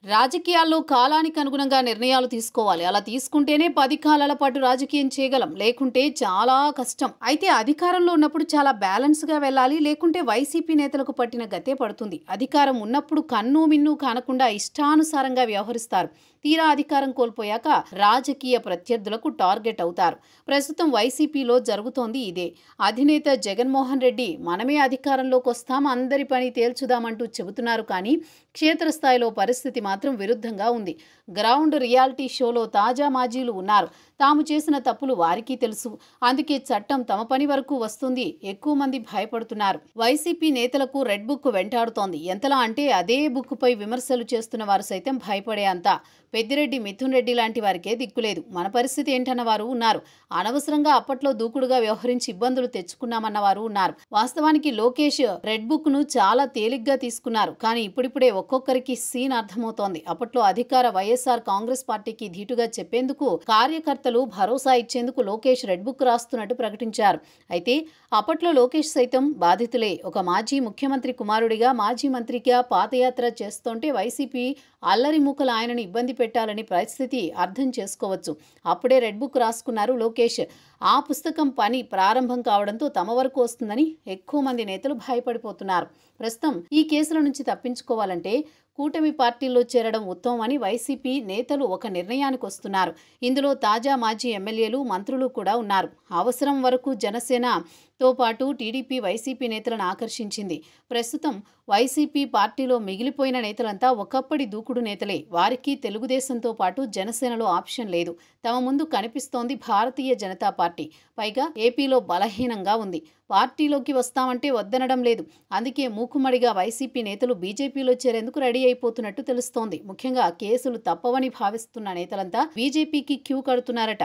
రాజకీయాల్లో కాలానికి అనుగుణంగా నిర్ణయాలు తీసుకోవాలి. అలా తీసుకుంటేనే 10 కాలాల పాటు రాజకీయం చేయగలం. లేకుంటే చాలా కష్టం. అయితే అధికారంలో ఉన్నప్పుడు చాలా బ్యాలెన్స్‌గా వెళ్ళాలి. లేకుంటే వైసీపీ నేతలకు పట్టిన గతే పడుతుంది. అధికారం ఉన్నప్పుడు కన్ను మిన్ను కానకుండా ఇష్టానుసారంగా వ్యవహరిస్తారు. తీరా అధికారం కోల్పోయాక రాజకీయ ప్రత్యర్థులకు టార్గెట్ అవుతారు. ప్రస్తుతం వైసీపీలో జరుగుతోంది ఇదే. అధినేత జగన్మోహన్ రెడ్డి మనమే అధికారంలోకి వస్తాం, అందరి పని తేల్చుదామంటూ చెబుతున్నారు. కానీ క్షేత్రస్థాయిలో పరిస్థితి మాత్రం విరుద్ధంగా ఉంది. గ్రౌండ్ రియాలిటీ షోలో తాజా మాజీలు ఉన్నారు. తాము చేసిన తప్పులు వారికి తెలుసు. అందుకే చట్టం తమ పని వరకు వస్తుంది. ఎక్కువ మంది భయపడుతున్నారు. వైసీపీ నేతలకు రెడ్ బుక్ వెంటాడుతోంది. ఎంతలా అంటే అదే బుక్పై విమర్శలు చేస్తున్న వారు సైతం భయపడే అంత. పెద్దిరెడ్డి, మిథున్ రెడ్డి లాంటి వారికే దిక్కులేదు. మన పరిస్థితి ఏంటన్న వారు ఉన్నారు. అనవసరంగా అప్పట్లో దూకుడుగా వ్యవహరించి ఇబ్బందులు తెచ్చుకున్నామన్న వారు ఉన్నారు. వాస్తవానికి లోకేష్ రెడ్ బుక్ ను చాలా తేలిగ్గా తీసుకున్నారు. కానీ ఇప్పుడిప్పుడే ఒక్కొక్కరికి సీన్ అర్థమవుతోంది. అప్పట్లో అధికార వైఎస్ఆర్ కాంగ్రెస్ పార్టీకి ధీటుగా చెప్పేందుకు, కార్యకర్తలు భరోసా ఇచ్చేందుకు లోకేష్ రెడ్ బుక్ రాస్తున్నట్టు ప్రకటించారు. అయితే అప్పట్లో లోకేష్ సైతం బాధితులే. ఒక మాజీ ముఖ్యమంత్రి కుమారుడిగా, మాజీ మంత్రిగా పాదయాత్ర చేస్తుంటే వైసీపీ అల్లరి మూకల ఆయనను ఇబ్బంది పెట్టాలని పరిస్థితి అర్థం చేసుకోవచ్చు. అప్పుడే రెడ్ బుక్ రాసుకున్నారు లోకేష్. ఆ పుస్తకం పని ప్రారంభం కావడంతో తమ వరకు వస్తుందని ఎక్కువ మంది నేతలు భయపడిపోతున్నారు. ప్రస్తుతం ఈ కేసుల నుంచి తప్పించుకోవాలంటే కూటమి పార్టీల్లో చేరడం ఉత్తమమని వైసీపీ నేతలు ఒక నిర్ణయానికి వస్తున్నారు. ఇందులో తాజా మాజీ ఎమ్మెల్యేలు, మంత్రులు కూడా ఉన్నారు. అవసరం వరకు జనసేనతో పాటు టీడీపీ, వైసీపీ నేతలను ఆకర్షించింది. ప్రస్తుతం వైసీపీ పార్టీలో మిగిలిపోయిన నేతలంతా ఒకప్పటి దూకుడు నేతలే. వారికి తెలుగుదేశంతో పాటు జనసేనలో ఆప్షన్ లేదు. తమ ముందు కనిపిస్తోంది భారతీయ జనతా పార్టీ. పైగా ఏపీలో బలహీనంగా ఉంది. పార్టీలోకి వస్తామంటే వద్దనడం లేదు. అందుకే మూకుమ్మడిగా వైసీపీ నేతలు బీజేపీలో చేరేందుకు రెడీ అయిపోతున్నట్టు తెలుస్తోంది. ముఖ్యంగా కేసులు తప్పవని భావిస్తున్న నేతలంతా బీజేపీకి క్యూ కడుతున్నారట.